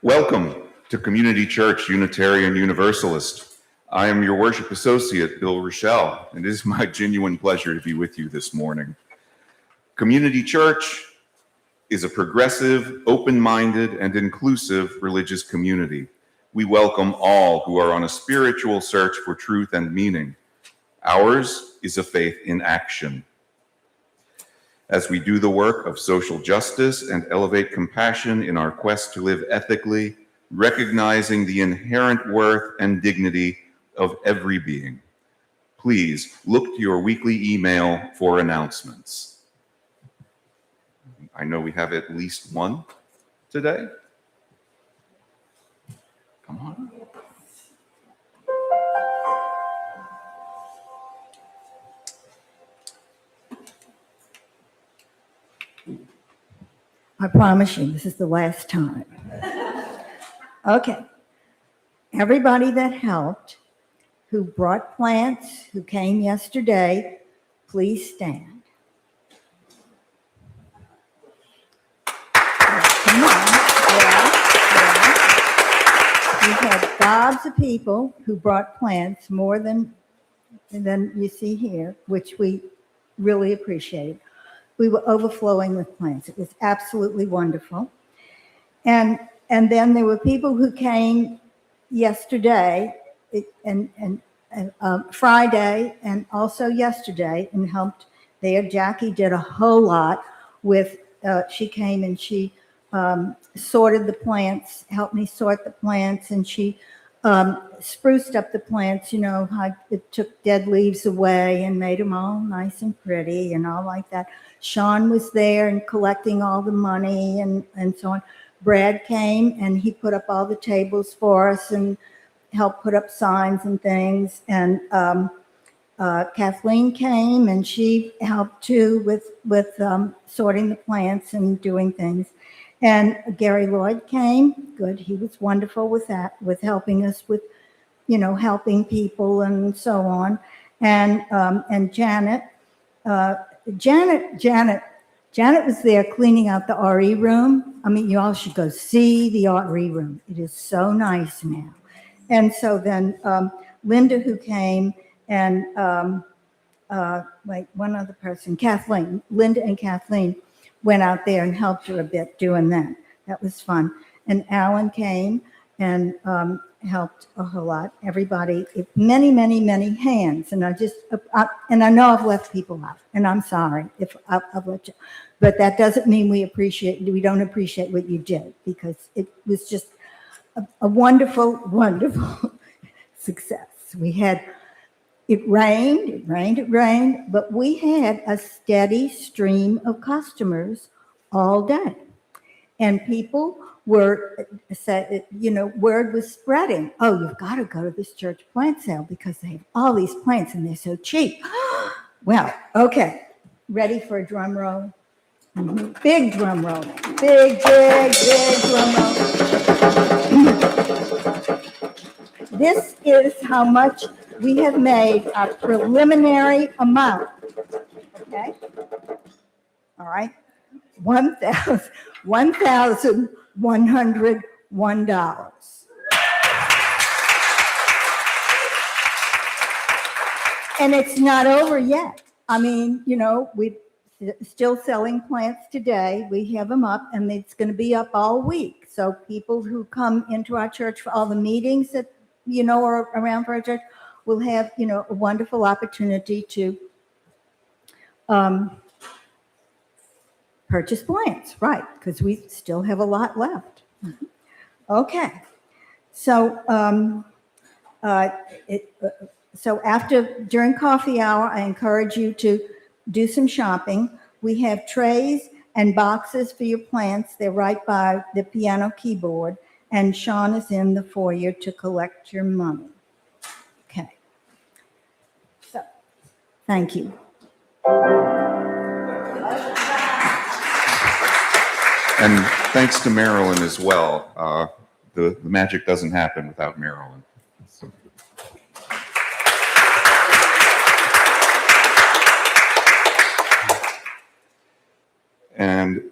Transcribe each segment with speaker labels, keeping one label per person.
Speaker 1: Welcome to Community Church Unitarian Universalist. I am your worship associate, Bill Rochelle, and it is my genuine pleasure to be with you this morning. Community Church is a progressive, open-minded, and inclusive religious community. We welcome all who are on a spiritual search for truth and meaning. Ours is a faith in action. As we do the work of social justice and elevate compassion in our quest to live ethically, recognizing the inherent worth and dignity of every being. Please look to your weekly email for announcements. I know we have at least one today. Come on.
Speaker 2: I promise you, this is the last time. Okay. Everybody that helped, who brought plants, who came yesterday, please stand. Come on. We had gobs of people who brought plants, more than you see here, which we really appreciate. We were overflowing with plants. It was absolutely wonderful. And then there were people who came yesterday and Friday and also yesterday and helped there. Jackie did a whole lot with, she came and she sorted the plants, helped me sort the plants, and she spruced up the plants, you know, it took dead leaves away and made them all nice and pretty and all like that. Sean was there and collecting all the money and so on. Brad came and he put up all the tables for us and helped put up signs and things. And Kathleen came and she helped too with sorting the plants and doing things. And Gary Lloyd came. Good, he was wonderful with that, with helping us with, you know, helping people and so on. And Janet was there cleaning out the RE room. I mean, you all should go see the RE room. It is so nice now. And so then Linda, who came, and one other person, Kathleen, Linda and Kathleen went out there and helped her a bit doing that. That was fun. And Alan came and helped a whole lot. Everybody, many, many, many hands. And I know I've left people out, and I'm sorry if I've let you. But that doesn't mean we don't appreciate what you did, because it was just a wonderful, wonderful success. It rained, but we had a steady stream of customers all day. And people were said, you know, word was spreading. Oh, you've got to go to this church plant sale because they have all these plants and they're so cheap. Well, okay, ready for a drum roll? Mm-hmm. Big drum roll. Big drum roll. This is how much we have made our preliminary amount. Okay? All right? $1,101. And it's not over yet. I mean, you know, we're still selling plants today. We have them up, and it's going to be up all week. So people who come into our church for all the meetings that, you know, are around for our church will have, you know, a wonderful opportunity to purchase plants, right? Because we still have a lot left. Okay, so during coffee hour, I encourage you to do some shopping. We have trays and boxes for your plants. They're right by the piano keyboard, and Sean is in the foyer to collect your money. Okay, so thank you.
Speaker 1: And thanks to Marilyn as well. The magic doesn't happen without Marilyn. So. And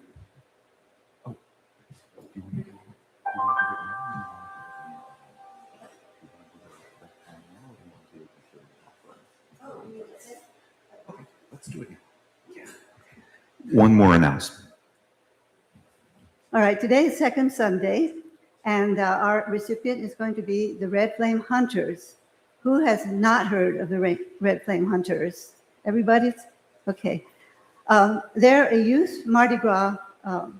Speaker 1: one more announcement.
Speaker 3: All right, today is second Sunday, and our recipient is going to be the Red Flame Hunters. Who has not heard of the Red Flame Hunters? Everybody's? Okay. They're a youth Mardi Gras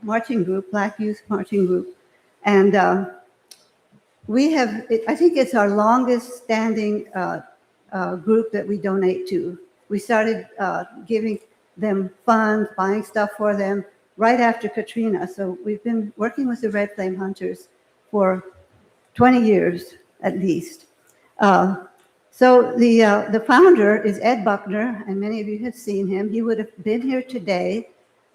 Speaker 3: marching group, Black youth marching group, and we have, I think it's our longest standing group that we donate to. We started giving them funds, buying stuff for them right after Katrina. So we've been working with the Red Flame Hunters for 20 years at least. So the founder is Ed Buckner, and many of you have seen him. He would have been here today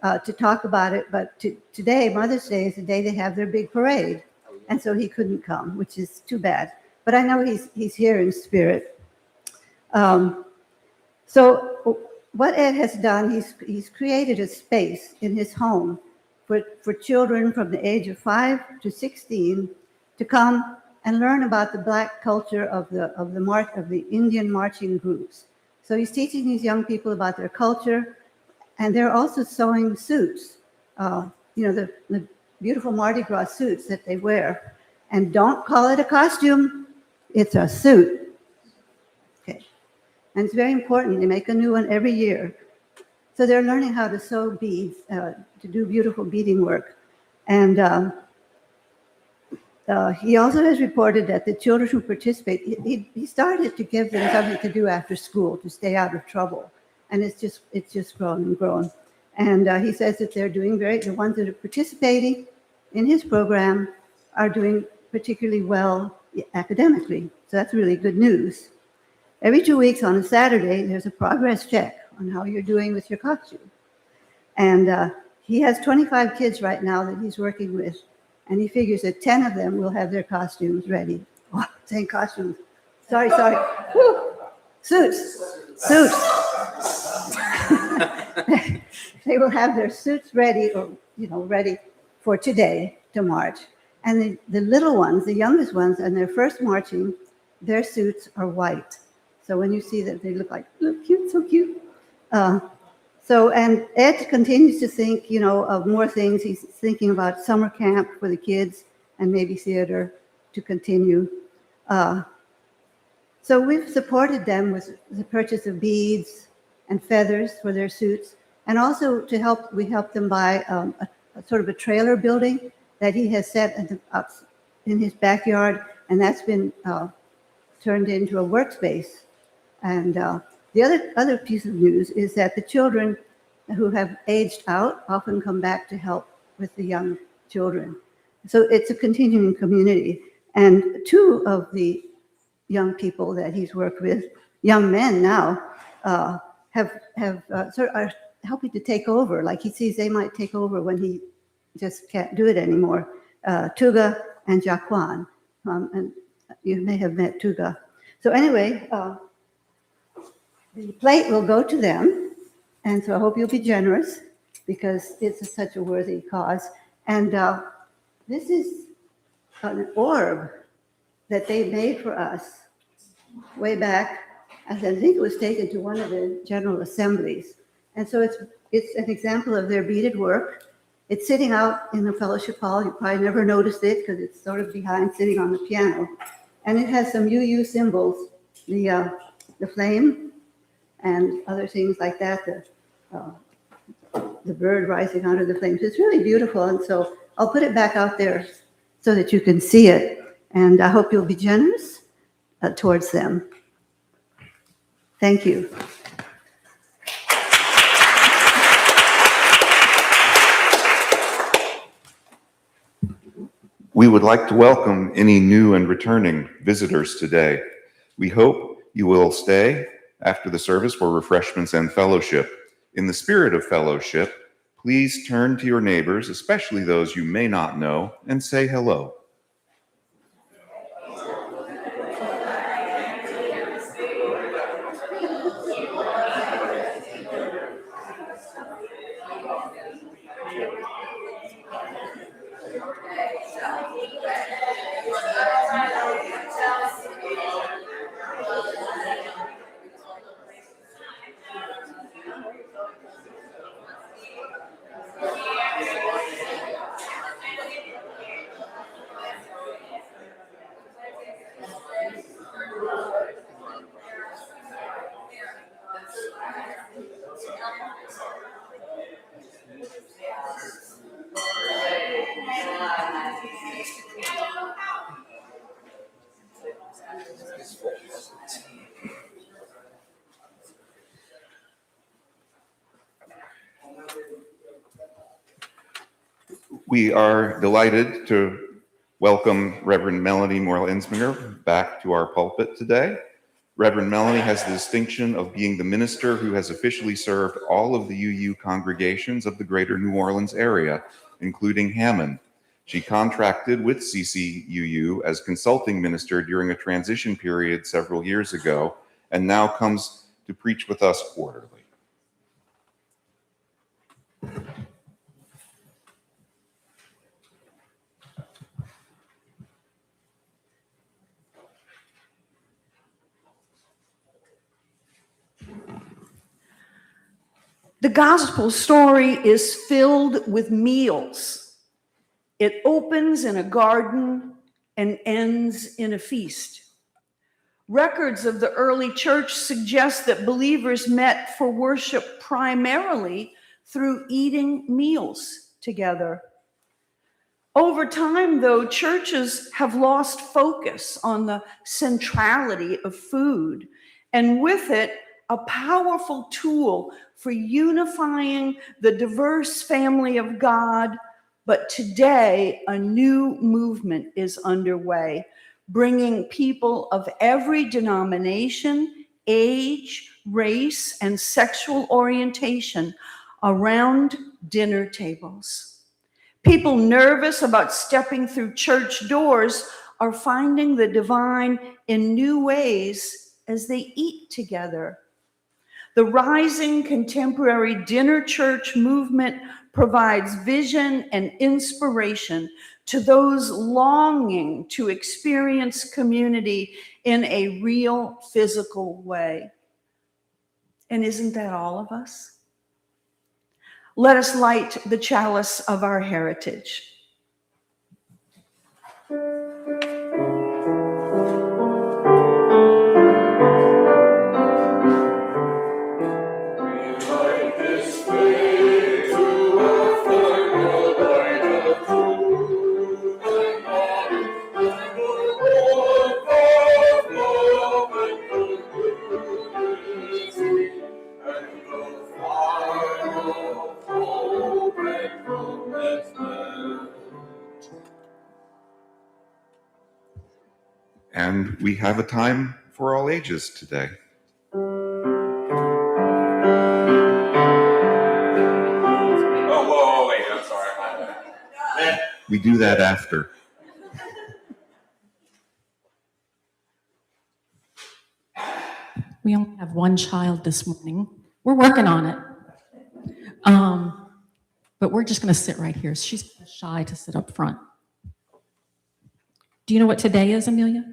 Speaker 3: to talk about it, but today, Mother's Day, is the day they have their big parade. And so he couldn't come, which is too bad. But I know he's here in spirit. So what Ed has done, he's created a space in his home for children from the age of 5 to 16 to come and learn about the Black culture of the Indian marching groups. So he's teaching these young people about their culture, and they're also sewing suits. The beautiful Mardi Gras suits that they wear. And don't call it a costume, it's a suit. Okay. And it's very important, they make a new one every year. So they're learning how to sew beads, to do beautiful beading work. And he also has reported that the children who participate, he started to give them something to do after school to stay out of trouble. And it's just grown and grown. And he says that the ones that are participating in his program are doing particularly well academically. So that's really good news. Every 2 weeks on a Saturday, there's a progress check on how you're doing with your costume. And he has 25 kids right now that he's working with, and he figures that 10 of them will have their costumes ready. Oh, saying costumes. Sorry. Woo. Suits. They will have their suits ready, ready for today to march. And the little ones, the youngest ones, and their first marching, their suits are white. So when you see that, they look cute, so cute. And Ed continues to think, of more things. He's thinking about summer camp for the kids and maybe theater to continue. So we've supported them with the purchase of beads and feathers for their suits. And also we helped them buy a sort of a trailer building that he has set in his backyard, and that's been turned into a workspace. And the other piece of news is that the children who have aged out often come back to help with the young children. So it's a continuing community. And 2 of the young people that he's worked with, young men now, are helping to take over. Like he sees they might take over when he just can't do it anymore. Tuga and Jaquan. And you may have met Tuga. So anyway, the plate will go to them. And so I hope you'll be generous because it's such a worthy cause. And this is an orb that they made for us way back. I think it was taken to one of the General Assemblies. And so it's an example of their beaded work. It's sitting out in the fellowship hall. You probably never noticed it because it's sort of behind, sitting on the piano. And it has some UU symbols, the flame and other things like that, the bird rising out of the flames. It's really beautiful. And so I'll put it back out there so that you can see it. And I hope you'll be generous towards them. Thank you.
Speaker 1: We would like to welcome any new and returning visitors today. We hope you will stay after the service for refreshments and fellowship. In the spirit of fellowship, please turn to your neighbors, especially those you may not know, and say hello. We are delighted to welcome Reverend Melanie Morel-Ensminger back to our pulpit today. Reverend Melanie has the distinction of being the minister who has officially served all of the UU congregations of the greater New Orleans area, including Hammond. She contracted with CCUU as consulting minister during a transition period several years ago, and now comes to preach with us quarterly.
Speaker 4: The gospel story is filled with meals. It opens in a garden and ends in a feast. Records of the early church suggest that believers met for worship primarily through eating meals together. Over time, though, churches have lost focus on the centrality of food, and with it, a powerful tool for unifying the diverse family of God. But today, a new movement is underway, bringing people of every denomination, age, race, and sexual orientation around dinner tables. People nervous about stepping through church doors are finding the divine in new ways as they eat together. The rising contemporary dinner church movement provides vision and inspiration to those longing to experience community in a real physical way. And isn't that all of us? Let us light the chalice of our heritage.
Speaker 1: And we have a time for all ages today.
Speaker 5: Oh, whoa, wait, I'm sorry.
Speaker 1: We do that after.
Speaker 6: We only have one child this morning. We're working on it. But we're just going to sit right here. She's shy to sit up front. Do you know what today is, Amelia?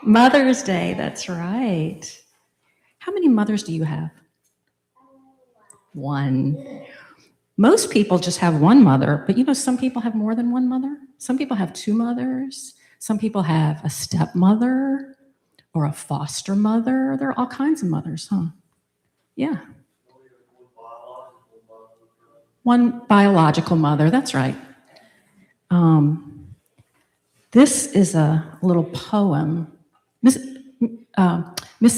Speaker 6: Mother's Day, that's right. How many mothers do you have? One. Most people just have one mother, but you know, some people have more than one mother. Some people have two mothers. Some people have a stepmother or a foster mother. There are all kinds of mothers, huh? Yeah. One biological mother, that's right. This is a little poem. Miss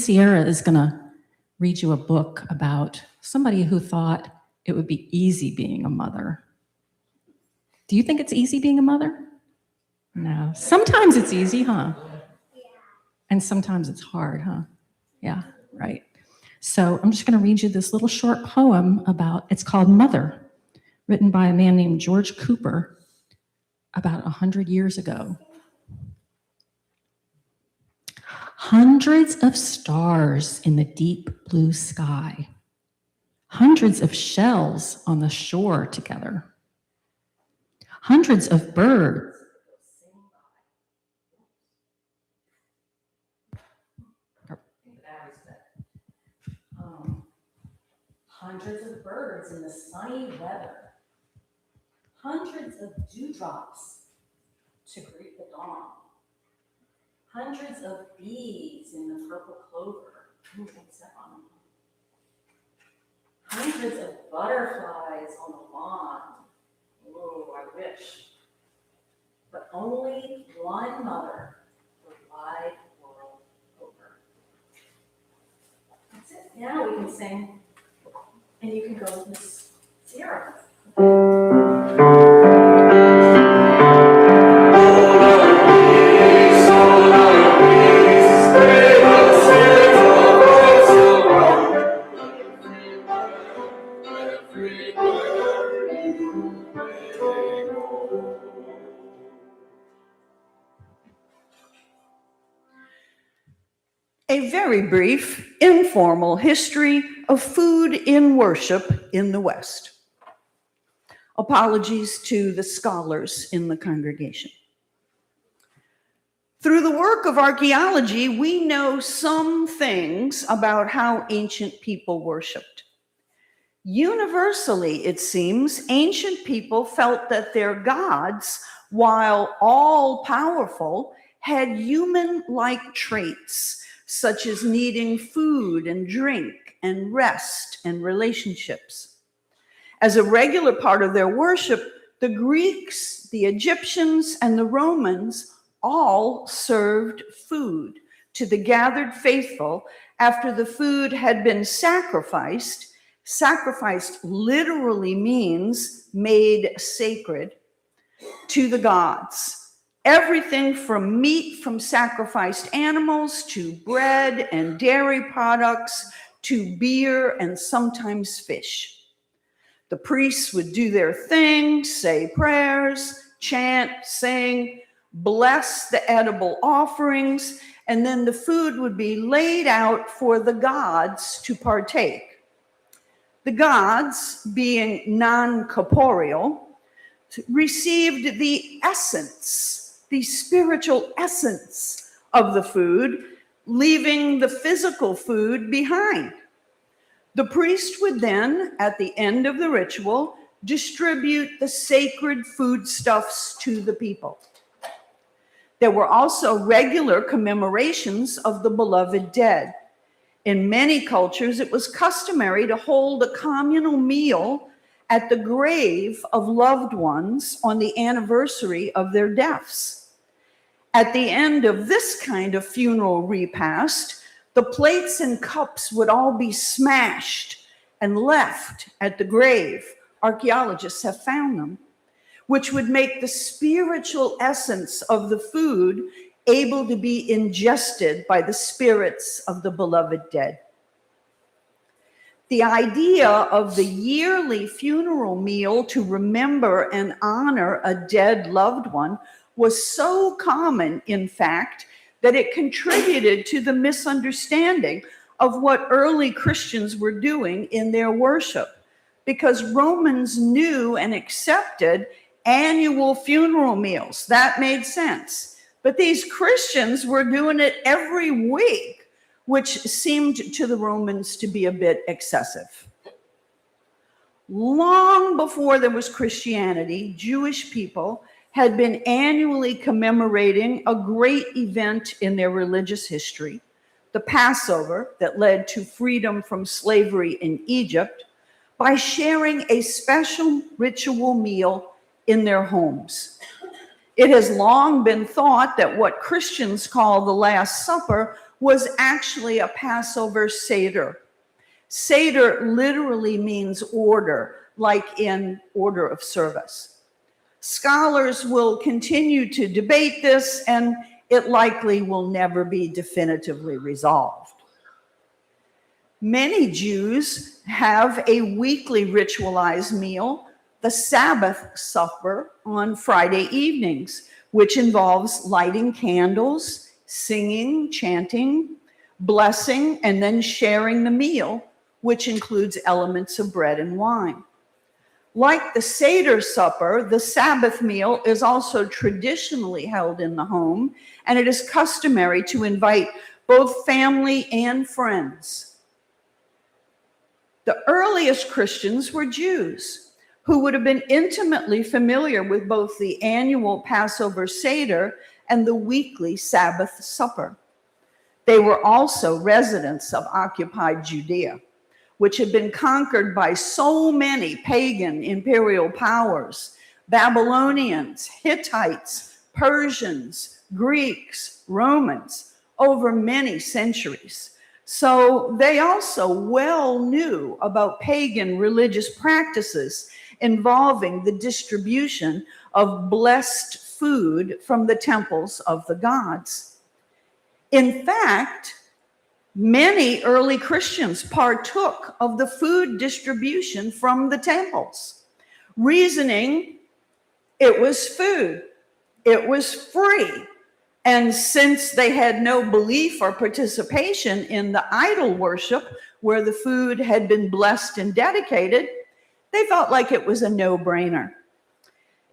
Speaker 6: Sierra is going to read you a book about somebody who thought it would be easy being a mother. Do you think it's easy being a mother? No. Sometimes it's easy, huh? And sometimes it's hard, huh? Yeah, right. So I'm just going to read you this little short poem it's called Mother, written by a man named George Cooper about 100 years ago. Hundreds of stars in the deep blue sky. Hundreds of shells on the shore together. Hundreds of birds. Hundreds of birds in the sunny weather. Hundreds of dewdrops to greet the dawn. Hundreds of bees in the purple clover. Hundreds of butterflies on the lawn. Oh, I wish. But only one mother the wide world over. That's it. Now we can sing, and you can go with Miss Sierra.
Speaker 4: A very brief, informal history of food in worship in the West. Apologies to the scholars in the congregation. Through the work of archaeology, we know some things about how ancient people worshiped. Universally, it seems, ancient people felt that their gods, while all-powerful, had human-like traits, such as needing food and drink and rest and relationships. As a regular part of their worship, the Greeks, the Egyptians, and the Romans all served food to the gathered faithful after the food had been sacrificed. Sacrificed literally means made sacred to the gods. Everything from meat from sacrificed animals to bread and dairy products to beer and sometimes fish. The priests would do their thing, say prayers, chant, sing, bless the edible offerings, and then the food would be laid out for the gods to partake. The gods, being non-corporeal, received the essence, the spiritual essence of the food, leaving the physical food behind. The priest would then, at the end of the ritual, distribute the sacred foodstuffs to the people. There were also regular commemorations of the beloved dead. In many cultures, it was customary to hold a communal meal at the grave of loved ones on the anniversary of their deaths. At the end of this kind of funeral repast, the plates and cups would all be smashed and left at the grave. Archaeologists have found them, which would make the spiritual essence of the food able to be ingested by the spirits of the beloved dead. The idea of the yearly funeral meal to remember and honor a dead loved one was so common, in fact, that it contributed to the misunderstanding of what early Christians were doing in their worship, because Romans knew and accepted annual funeral meals. That made sense. But these Christians were doing it every week, which seemed to the Romans to be a bit excessive. Long before there was Christianity, Jewish people had been annually commemorating a great event in their religious history, the Passover that led to freedom from slavery in Egypt, by sharing a special ritual meal in their homes. It has long been thought that what Christians call the Last Supper was actually a Passover Seder. Seder literally means order, like in order of service. Scholars will continue to debate this, and it likely will never be definitively resolved. Many Jews have a weekly ritualized meal, the Sabbath supper, on Friday evenings, which involves lighting candles, singing, chanting, blessing, and then sharing the meal, which includes elements of bread and wine. Like the Seder supper, the Sabbath meal is also traditionally held in the home, and it is customary to invite both family and friends. The earliest Christians were Jews who would have been intimately familiar with both the annual Passover Seder and the weekly Sabbath supper. They were also residents of occupied Judea, which had been conquered by so many pagan imperial powers Babylonians, Hittites, Persians, Greeks, Romans, over many centuries. So they also well knew about pagan religious practices involving the distribution of blessed food from the temples of the gods. In fact, many early Christians partook of the food distribution from the temples, reasoning it was food, it was free. And since they had no belief or participation in the idol worship where the food had been blessed and dedicated, they felt like it was a no-brainer.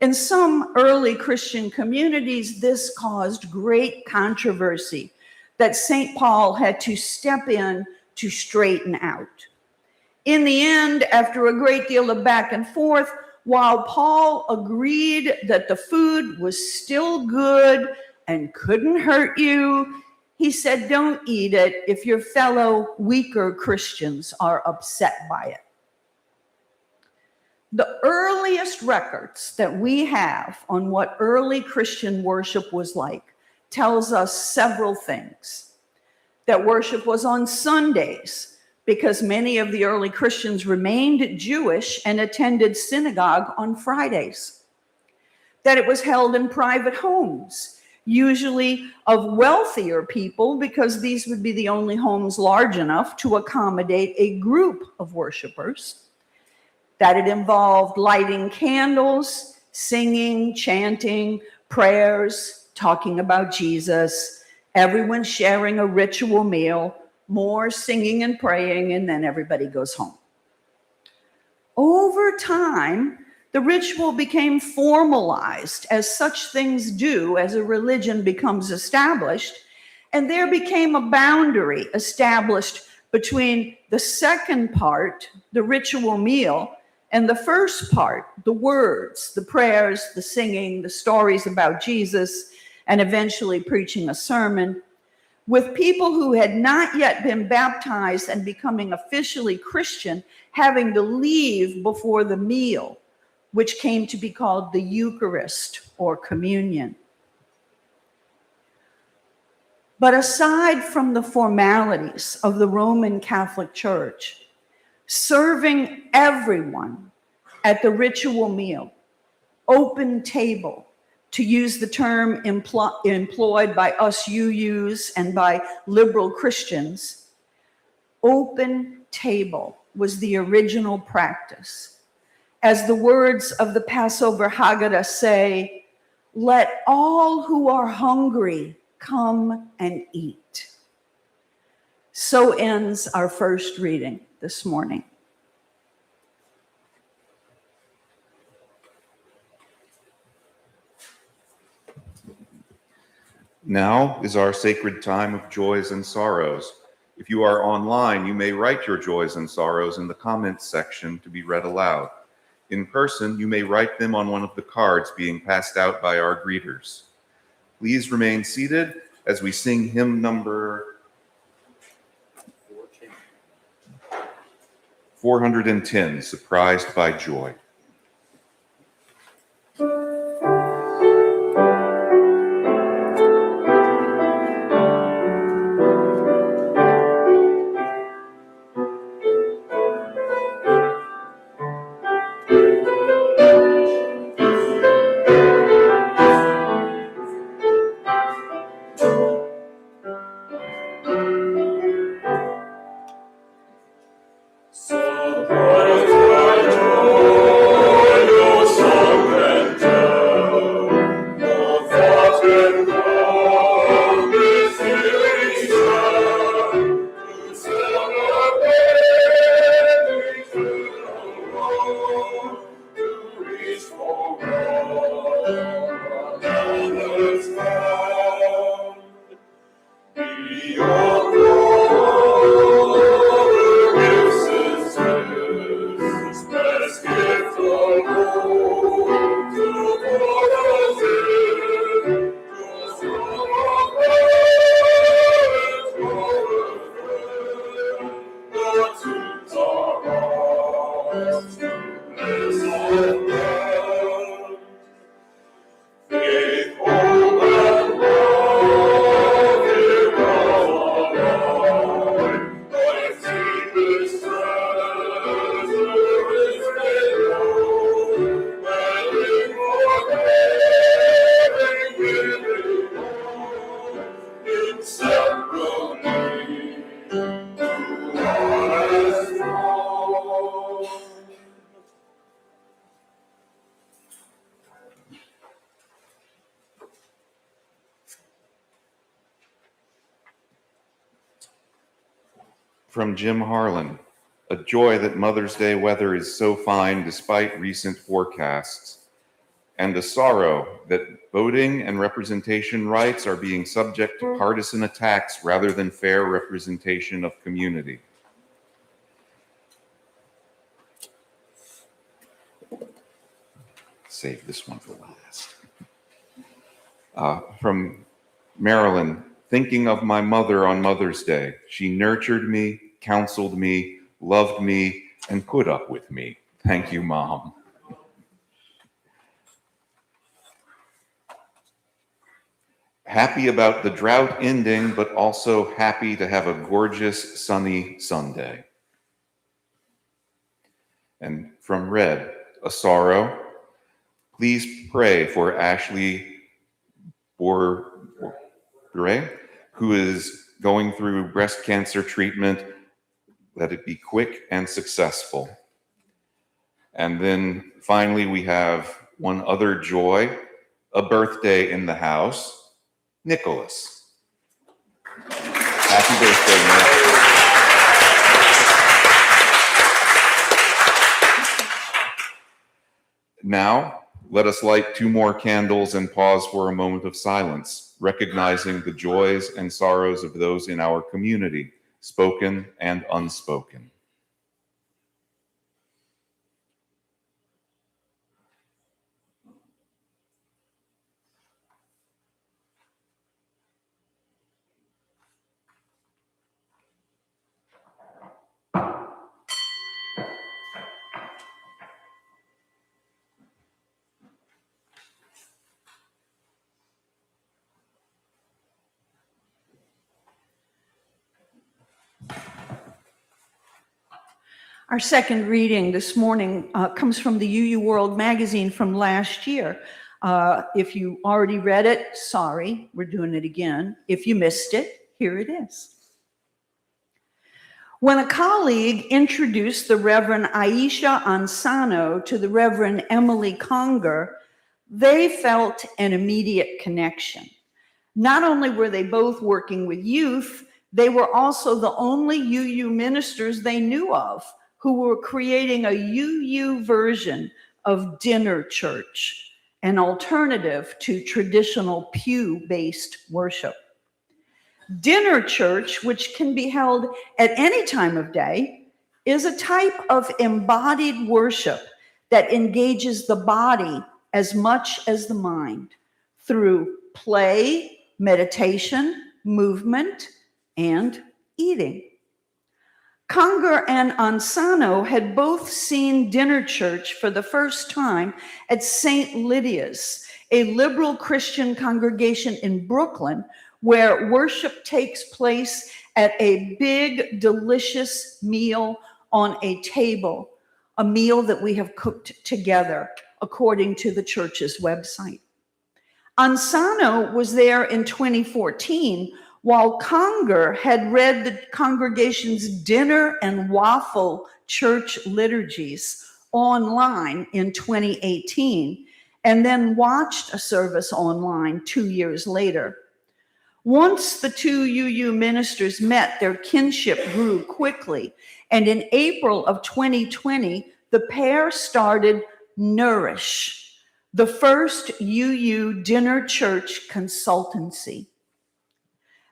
Speaker 4: In some early Christian communities, this caused great controversy that St. Paul had to step in to straighten out. In the end, after a great deal of back and forth, while Paul agreed that the food was still good and couldn't hurt you, he said, don't eat it if your fellow weaker Christians are upset by it. The earliest records that we have on what early Christian worship was like tells us several things. That worship was on Sundays because many of the early Christians remained Jewish and attended synagogue on Fridays. That it was held in private homes, usually of wealthier people, because these would be the only homes large enough to accommodate a group of worshipers. That it involved lighting candles, singing, chanting, prayers, talking about Jesus, everyone sharing a ritual meal, more singing and praying, and then everybody goes home. Over time, the ritual became formalized, as such things do as a religion becomes established, and there became a boundary established between the second part, the ritual meal, and the first part, the words, the prayers, the singing, the stories about Jesus, and eventually preaching a sermon, with people who had not yet been baptized and becoming officially Christian having to leave before the meal, which came to be called the Eucharist or communion. But aside from the formalities of the Roman Catholic Church, serving everyone at the ritual meal, open table, to use the term employed by us UUs and by liberal Christians, open table was the original practice. As the words of the Passover Haggadah say, let all who are hungry come and eat. So ends our first reading this morning.
Speaker 1: Now is our sacred time of joys and sorrows. If you are online, you may write your joys and sorrows in the comments section to be read aloud. In person, you may write them on one of the cards being passed out by our greeters. Please remain seated as we sing hymn number 410, Surprised by Joy.
Speaker 5: Surprised by joy.
Speaker 1: From Jim Harlan, a joy that Mother's Day weather is so fine despite recent forecasts, and a sorrow that voting and representation rights are being subject to partisan attacks rather than fair representation of community. Save this one for last. From Marilyn, thinking of my mother on Mother's Day. She nurtured me, counseled me, loved me, and put up with me. Thank you, Mom. Happy about the drought ending, but also happy to have a gorgeous sunny Sunday. And from Red, a sorrow. Please pray for Ashley Bore, who is going through breast cancer treatment. Let it be quick and successful. And then finally, we have one other joy, a birthday in the house. Nicholas. Happy birthday, Nick. Now, let us light 2 more candles and pause for a moment of silence, recognizing the joys and sorrows of those in our community, spoken and unspoken.
Speaker 4: Our second reading this morning comes from the UU World magazine from last year. If you already read it, sorry, we're doing it again. If you missed it, here it is. When a colleague introduced the Reverend Aisha Ansano to the Reverend Emily Conger, they felt an immediate connection. Not only were they both working with youth, they were also the only UU ministers they knew of who were creating a UU version of dinner church, an alternative to traditional pew-based worship. Dinner church, which can be held at any time of day, is a type of embodied worship that engages the body as much as the mind through play, meditation, movement, and eating. Conger and Ansano had both seen dinner church for the first time at St. Lydia's, a liberal Christian congregation in Brooklyn, where worship takes place at a big, delicious meal on a table, a meal that we have cooked together, according to the church's website. Ansano was there in 2014, while Conger had read the congregation's dinner and waffle church liturgies online in 2018, and then watched a service online 2 years later. Once the 2 UU ministers met, their kinship grew quickly, and in April of 2020, the pair started Nourish, the first UU dinner church consultancy.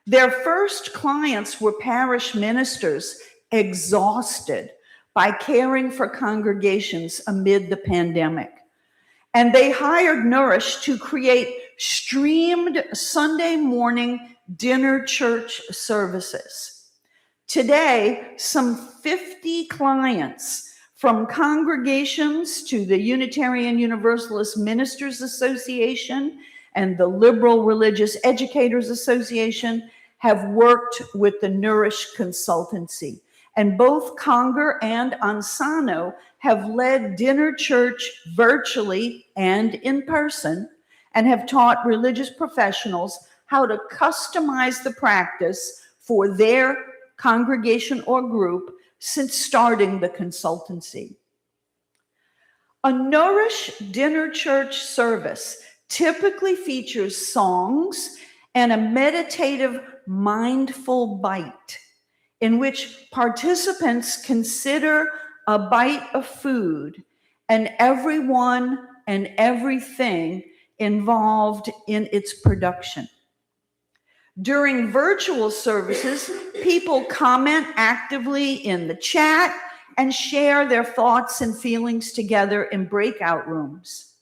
Speaker 4: Their first clients were parish ministers exhausted by caring for congregations amid the pandemic. And they hired Nourish to create streamed Sunday morning dinner church services. Today, some 50 clients, from congregations to the Unitarian Universalist Ministers Association and the Liberal Religious Educators Association, have worked with the Nourish consultancy. And both Conger and Ansano have led dinner church virtually and in person, and have taught religious professionals how to customize the practice for their congregation or group since starting the consultancy. A Nourish dinner church service typically features songs and a meditative, mindful bite. in which participants consider a bite of food and everyone and everything involved in its production. During virtual services, people comment actively in the chat and share their thoughts and feelings together in breakout rooms.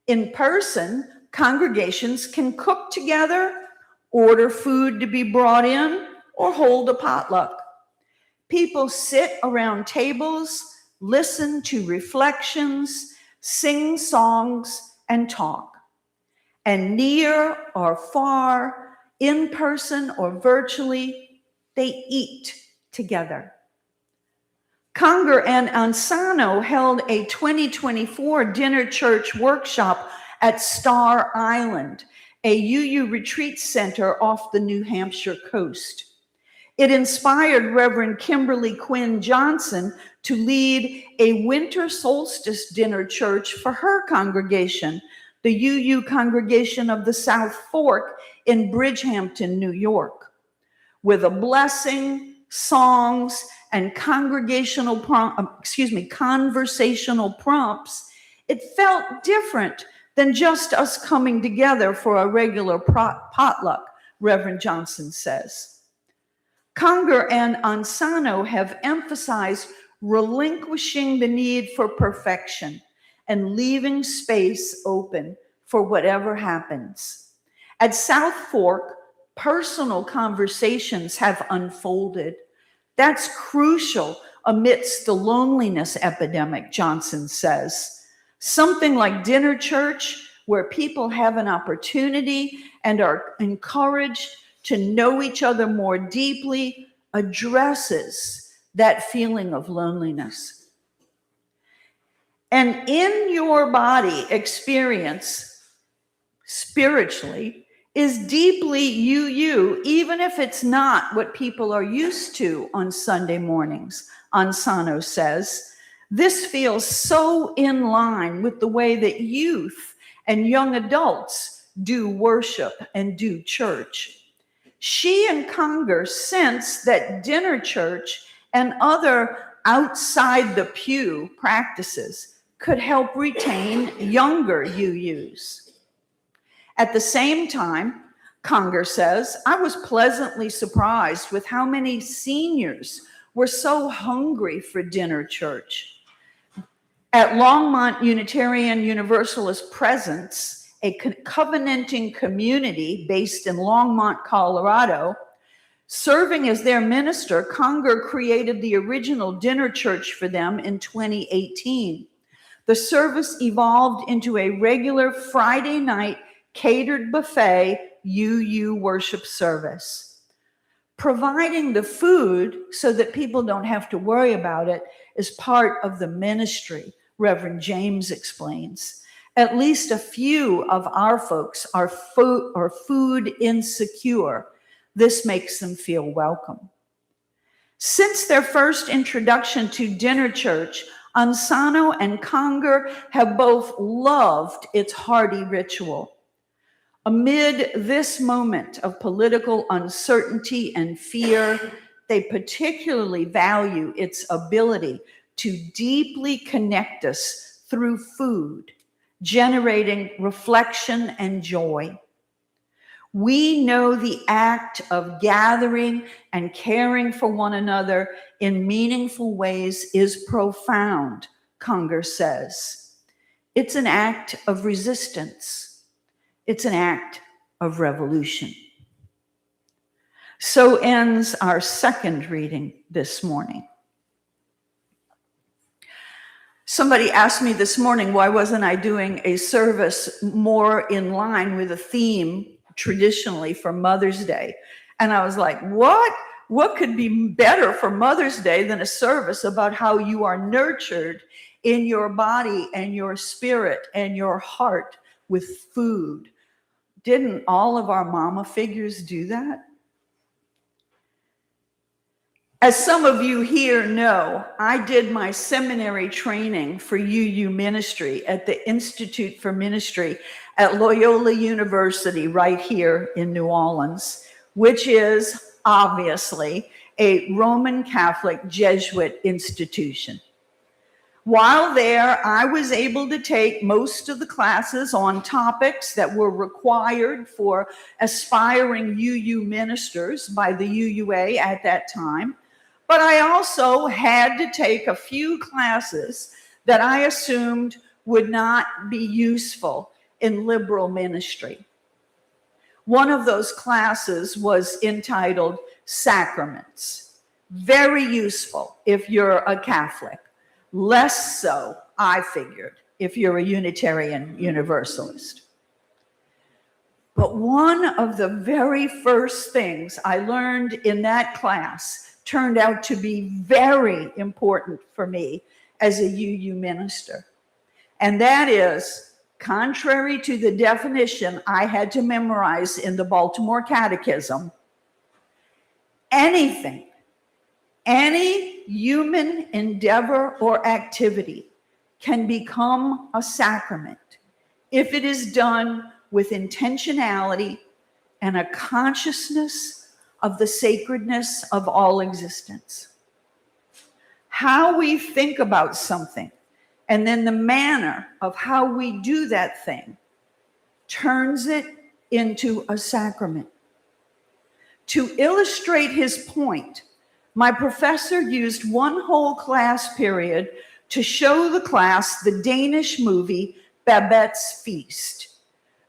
Speaker 4: In person, congregations can cook together, order food to be brought in, or hold a potluck. People sit around tables, listen to reflections, sing songs, and talk. And near or far, in person or virtually, they eat together. Conger and Ansano held a 2024 dinner church workshop at Star Island, a UU retreat center off the New Hampshire coast. It inspired Reverend Kimberly Quinn Johnson to lead a winter solstice dinner church for her congregation, the UU Congregation of the South Fork in Bridgehampton, New York. With a blessing, songs, and conversational prompts, it felt different than just us coming together for a regular potluck, Reverend Johnson says. Conger and Ansano have emphasized relinquishing the need for perfection and leaving space open for whatever happens. At South Fork, personal conversations have unfolded. That's crucial amidst the loneliness epidemic, Johnson says. Something like dinner church, where people have an opportunity and are encouraged to know each other more deeply, addresses that feeling of loneliness. And in your body experience, spiritually, is deeply UU, even if it's not what people are used to on Sunday mornings, Ansano says. This feels so in line with the way that youth and young adults do worship and do church. She and Conger sense that dinner church and other outside the pew practices could help retain younger UUs. At the same time, Conger says, I was pleasantly surprised with how many seniors were so hungry for dinner church. At Longmont Unitarian Universalist Presence, a covenanting community based in Longmont, Colorado, serving as their minister, Conger created the original dinner church for them in 2018. The service evolved into a regular Friday night catered buffet UU worship service. Providing the food so that people don't have to worry about it is part of the ministry, Reverend James explains. At least a few of our folks are food insecure. This makes them feel welcome. Since their first introduction to dinner church, Ansano and Conger have both loved its hearty ritual. Amid this moment of political uncertainty and fear, they particularly value its ability to deeply connect us through food, generating reflection and joy. We know the act of gathering and caring for one another in meaningful ways is profound, Conger says. It's an act of resistance. It's an act of revolution. So ends our second reading this morning. Somebody asked me this morning, why wasn't I doing a service more in line with a theme traditionally for Mother's Day? And I was like, what? What could be better for Mother's Day than a service about how you are nurtured in your body and your spirit and your heart with food? Didn't all of our mama figures do that? As some of you here know, I did my seminary training for UU ministry at the Institute for Ministry at Loyola University right here in New Orleans, which is obviously a Roman Catholic Jesuit institution. While there, I was able to take most of the classes on topics that were required for aspiring UU ministers by the UUA at that time, but I also had to take a few classes that I assumed would not be useful in liberal ministry. One of those classes was entitled Sacraments. Very useful if you're a Catholic. Less so, I figured, if you're a Unitarian Universalist. But one of the very first things I learned in that class turned out to be very important for me as a UU minister. And that is, contrary to the definition I had to memorize in the Baltimore Catechism, anything, any human endeavor or activity can become a sacrament if it is done with intentionality and a consciousness of the sacredness of all existence. How we think about something and then the manner of how we do that thing turns it into a sacrament. To illustrate his point, my professor used one whole class period to show the class the Danish movie Babette's Feast,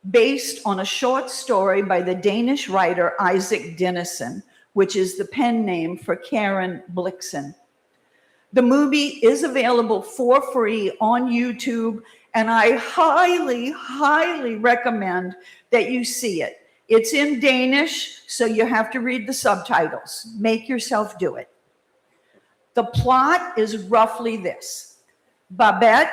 Speaker 4: based on a short story by the Danish writer Isaac Dinesen, which is the pen name for Karen Blixen. The movie is available for free on YouTube, and I highly, highly recommend that you see it. It's in Danish, so you have to read the subtitles. Make yourself do it. The plot is roughly this. Babette,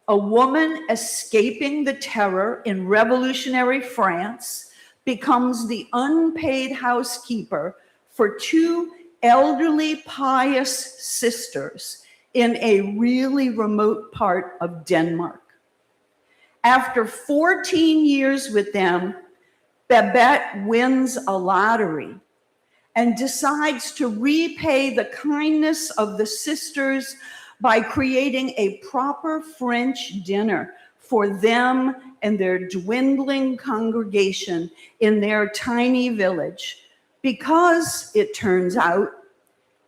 Speaker 4: a woman escaping the terror in revolutionary France, becomes the unpaid housekeeper for two elderly pious sisters in a really remote part of Denmark. After 14 years with them, Babette wins a lottery and decides to repay the kindness of the sisters by creating a proper French dinner for them and their dwindling congregation in their tiny village, because it turns out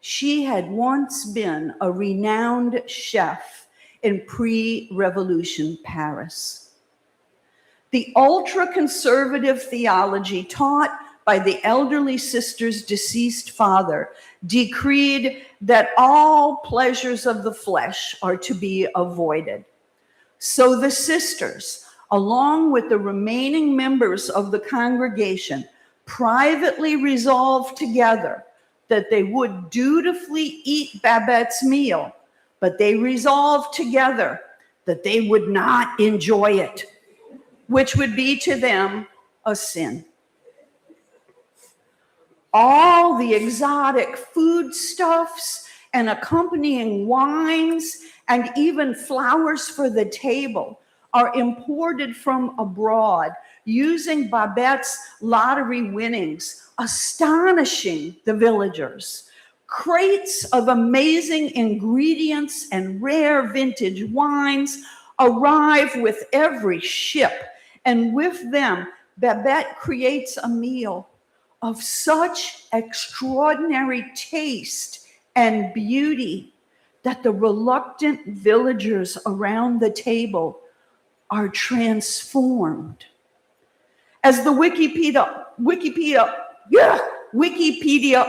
Speaker 4: she had once been a renowned chef in pre-revolution Paris. The ultra-conservative theology taught by the elderly sister's deceased father decreed that all pleasures of the flesh are to be avoided. So the sisters, along with the remaining members of the congregation, privately resolved together that they would dutifully eat Babette's meal, but they resolved together that they would not enjoy it, which would be to them a sin. All the exotic foodstuffs and accompanying wines and even flowers for the table are imported from abroad using Babette's lottery winnings, astonishing the villagers. Crates of amazing ingredients and rare vintage wines arrive with every ship, and with them, Babette creates a meal of such extraordinary taste and beauty that the reluctant villagers around the table are transformed. As the Wikipedia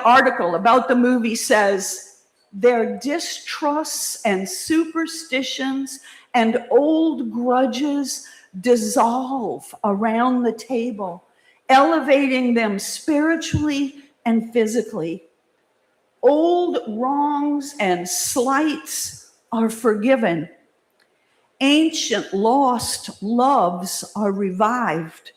Speaker 4: article about the movie says, their distrusts and superstitions and old grudges dissolve around the table, elevating them spiritually and physically. Old wrongs and slights are forgiven. Ancient lost loves are revived,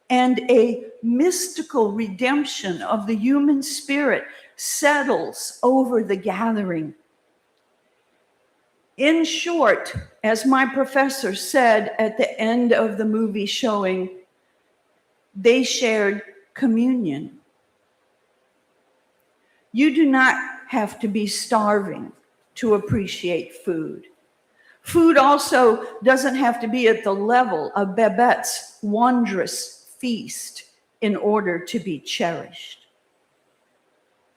Speaker 4: and a mystical redemption of the human spirit settles over the gathering. In short, as my professor said at the end of the movie showing, they shared communion. You do not have to be starving to appreciate food. Food also doesn't have to be at the level of Babette's wondrous feast in order to be cherished.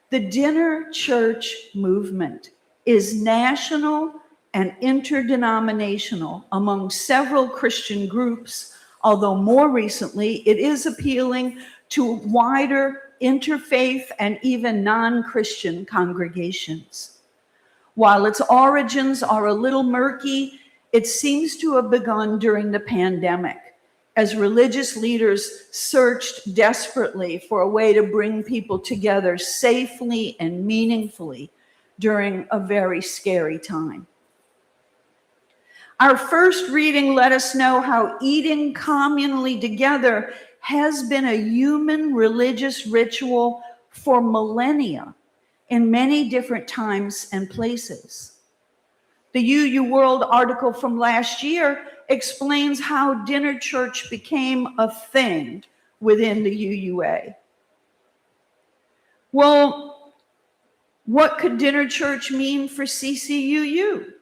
Speaker 4: The dinner church movement is national and interdenominational among several Christian groups, although more recently it is appealing to wider interfaith and even non-Christian congregations. While its origins are a little murky, it seems to have begun during the pandemic, as religious leaders searched desperately for a way to bring people together safely and meaningfully during a very scary time. Our first reading let us know how eating communally together has been a human religious ritual for millennia in many different times and places. The UU World article from last year explains how dinner church became a thing within the UUA. Well, what could dinner church mean for CCUU?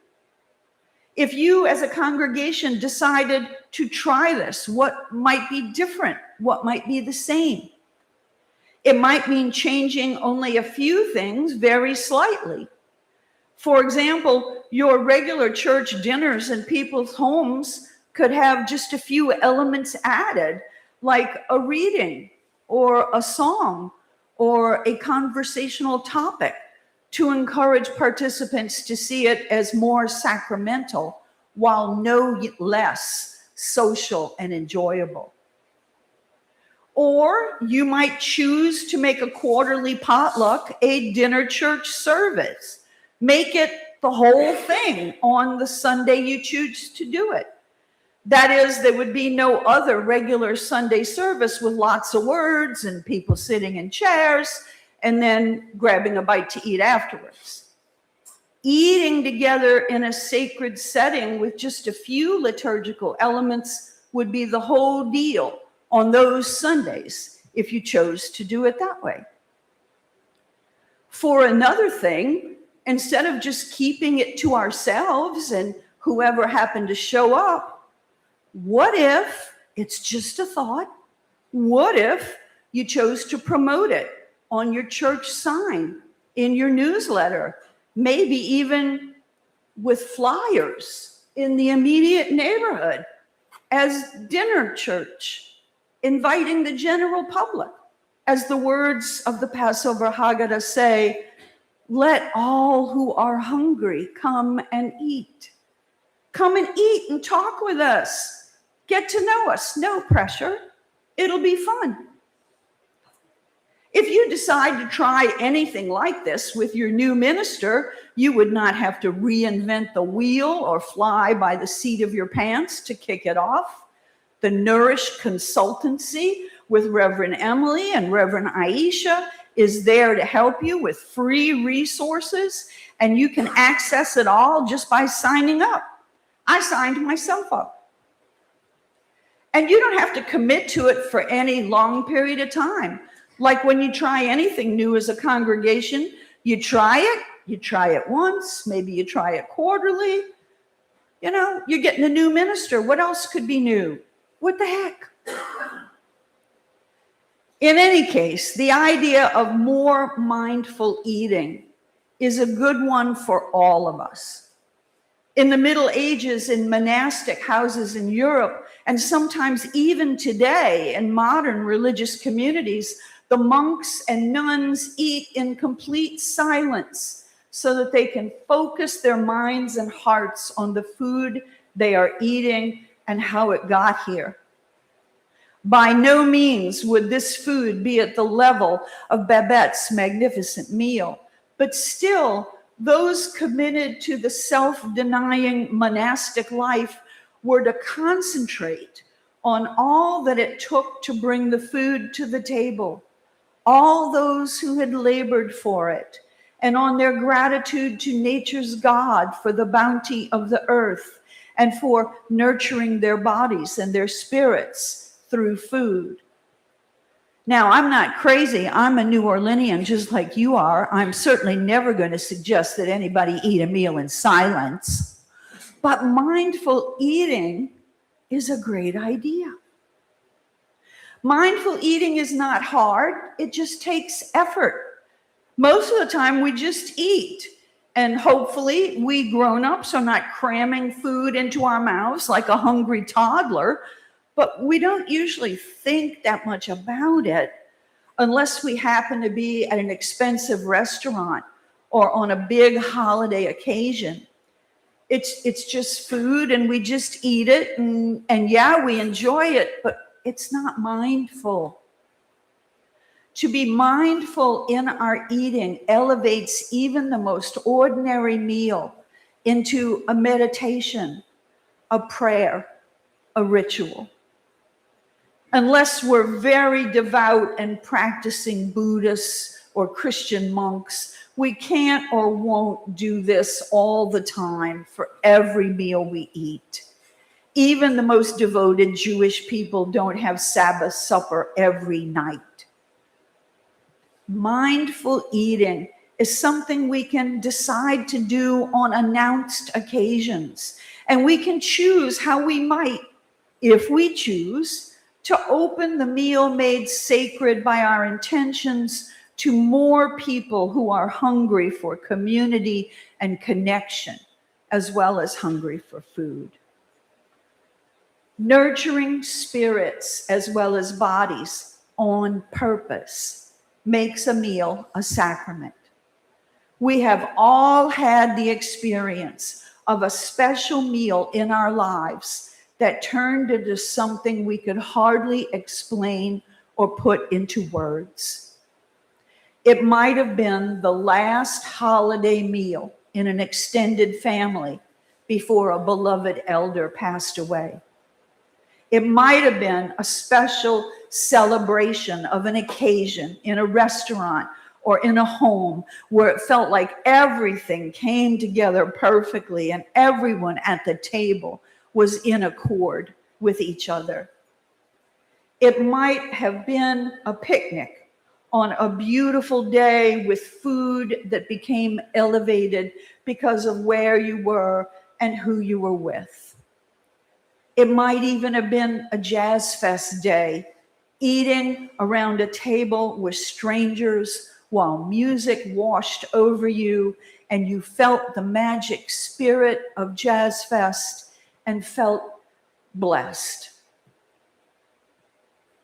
Speaker 4: If you as a congregation decided to try this, what might be different? What might be the same? It might mean changing only a few things very slightly. For example, your regular church dinners in people's homes could have just a few elements added, like a reading or a song or a conversational topic, to encourage participants to see it as more sacramental while no less social and enjoyable. Or you might choose to make a quarterly potluck a dinner church service. Make it the whole thing on the Sunday you choose to do it. That is, there would be no other regular Sunday service with lots of words and people sitting in chairs and then grabbing a bite to eat afterwards. Eating together in a sacred setting with just a few liturgical elements would be the whole deal on those Sundays if you chose to do it that way. For another thing, instead of just keeping it to ourselves and whoever happened to show up, what if, it's just a thought, what if you chose to promote it on your church sign, in your newsletter, maybe even with flyers in the immediate neighborhood as dinner church, inviting the general public. As the words of the Passover Haggadah say, let all who are hungry come and eat. Come and eat and talk with us. Get to know us. No pressure. It'll be fun. If you decide to try anything like this with your new minister, you would not have to reinvent the wheel or fly by the seat of your pants to kick it off. The Nourish Consultancy with Reverend Emily and Reverend Aisha is there to help you with free resources, and you can access it all just by signing up. I signed myself up. And you don't have to commit to it for any long period of time. Like when you try anything new as a congregation, you try it once, maybe you try it quarterly. You know, you're getting a new minister. What else could be new? What the heck? In any case, the idea of more mindful eating is a good one for all of us. In the Middle Ages, in monastic houses in Europe, and sometimes even today in modern religious communities, the monks and nuns eat in complete silence so that they can focus their minds and hearts on the food they are eating and how it got here. By no means would this food be at the level of Babette's magnificent meal, but still, those committed to the self-denying monastic life were to concentrate on all that it took to bring the food to the table, all those who had labored for it, and on their gratitude to nature's God for the bounty of the earth and for nurturing their bodies and their spirits through food. Now, I'm not crazy. I'm a New Orleanian just like you are. I'm certainly never going to suggest that anybody eat a meal in silence. But mindful eating is a great idea. Mindful eating is not hard. It just takes effort. Most of the time, we just eat. And hopefully, we grown-ups are not cramming food into our mouths like a hungry toddler. But we don't usually think that much about it unless we happen to be at an expensive restaurant or on a big holiday occasion. It's just food and we just eat it and yeah, we enjoy it, but it's not mindful. To be mindful in our eating elevates even the most ordinary meal into a meditation, a prayer, a ritual. Unless we're very devout and practicing Buddhists or Christian monks, we can't or won't do this all the time for every meal we eat. Even the most devoted Jewish people don't have Sabbath supper every night. Mindful eating is something we can decide to do on announced occasions, and we can choose how we might, if we choose, to open the meal made sacred by our intentions to more people who are hungry for community and connection, as well as hungry for food. Nurturing spirits as well as bodies on purpose makes a meal a sacrament. We have all had the experience of a special meal in our lives that turned into something we could hardly explain or put into words. It might have been the last holiday meal in an extended family before a beloved elder passed away. It might have been a special celebration of an occasion in a restaurant or in a home where it felt like everything came together perfectly and everyone at the table was in accord with each other. It might have been a picnic on a beautiful day with food that became elevated because of where you were and who you were with. It might even have been a jazz fest day, eating around a table with strangers while music washed over you and you felt the magic spirit of Jazz Fest and felt blessed.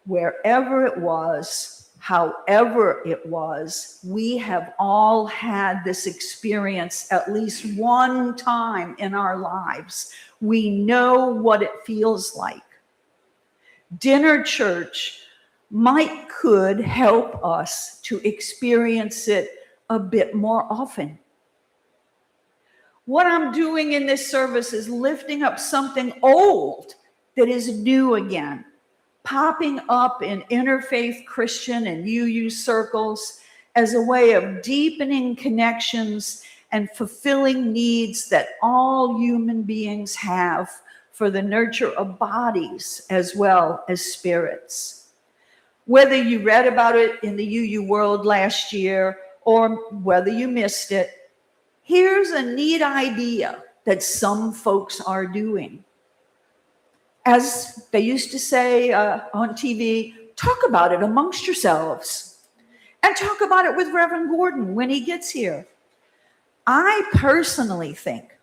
Speaker 4: Wherever it was, however it was, we have all had this experience at least one time in our lives. We know what it feels like. Dinner church could help us to experience it a bit more often. What I'm doing in this service is lifting up something old that is new again, popping up in interfaith Christian and UU circles as a way of deepening connections and fulfilling needs that all human beings have for the nurture of bodies as well as spirits. Whether you read about it in the UU World last year or whether you missed it, here's a neat idea that some folks are doing. As they used to say on TV, talk about it amongst yourselves and talk about it with Reverend Gordon when he gets here. I personally think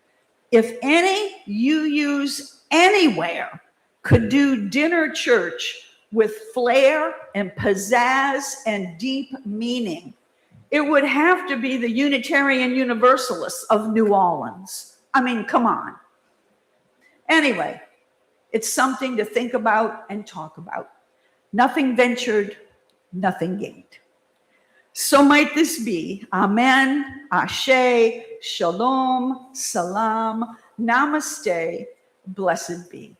Speaker 4: if any UUs anywhere could do dinner church with flair and pizzazz and deep meaning, it would have to be the Unitarian Universalists of New Orleans. I mean, come on. Anyway, it's something to think about and talk about. Nothing ventured, nothing gained. So might this be. Amen, Ashe, Shalom, Salam, Namaste, blessed be.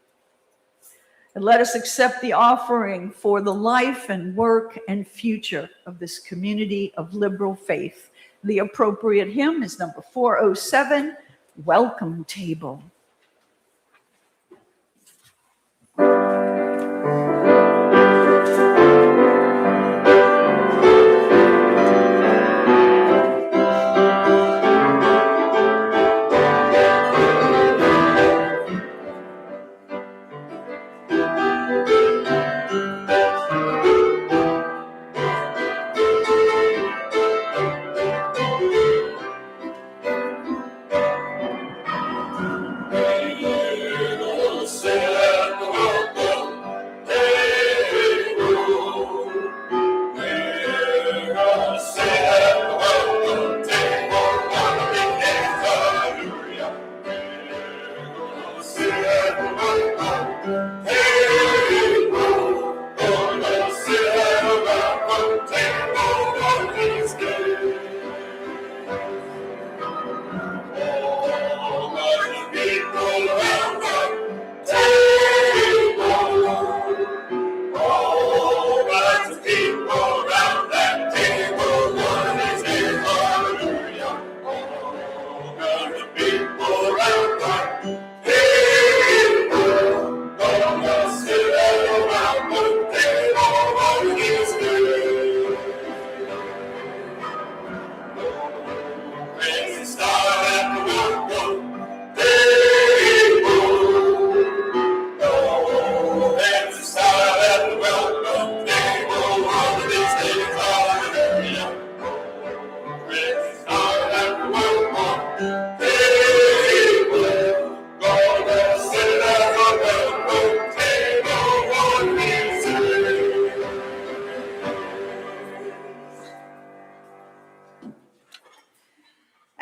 Speaker 4: And let us accept the offering for the life and work and future of this community of liberal faith. The appropriate hymn is number 407, Welcome Table.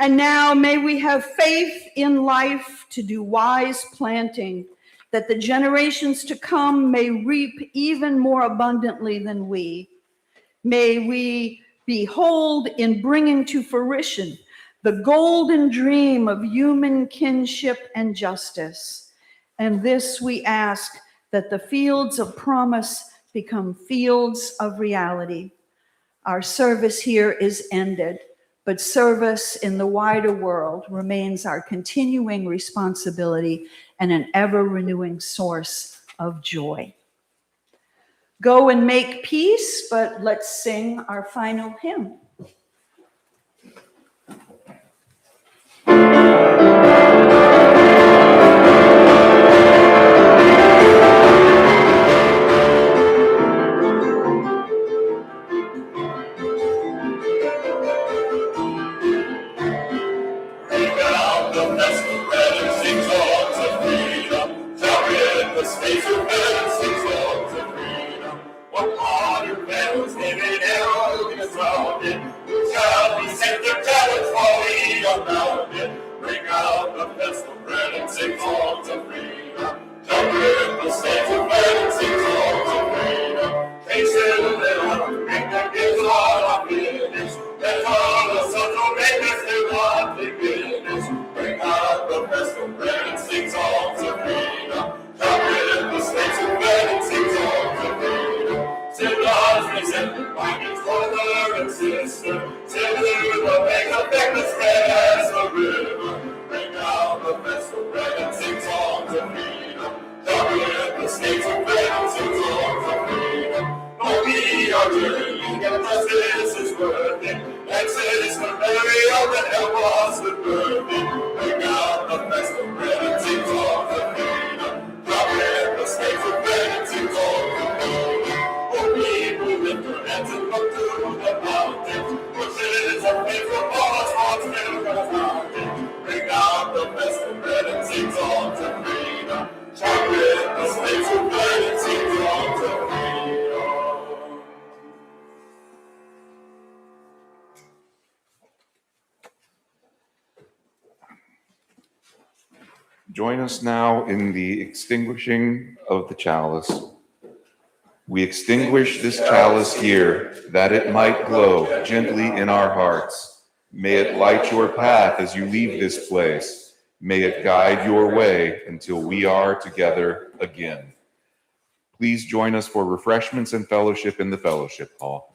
Speaker 4: And now may we have faith in life to do wise planting, that the generations to come may reap even more abundantly than we. May we behold in bringing to fruition the golden dream of human kinship and justice. And this we ask, that the fields of promise become fields of reality. Our service here is ended, but service in the wider world remains our continuing responsibility and an ever-renewing source of joy. Go and make peace, but let's sing our final hymn.
Speaker 1: Join us now in the extinguishing of the chalice. We extinguish this chalice here, that it might glow gently in our hearts. May it light your path as you leave this place. May it guide your way until we are together again. Please join us for refreshments and fellowship in the fellowship hall.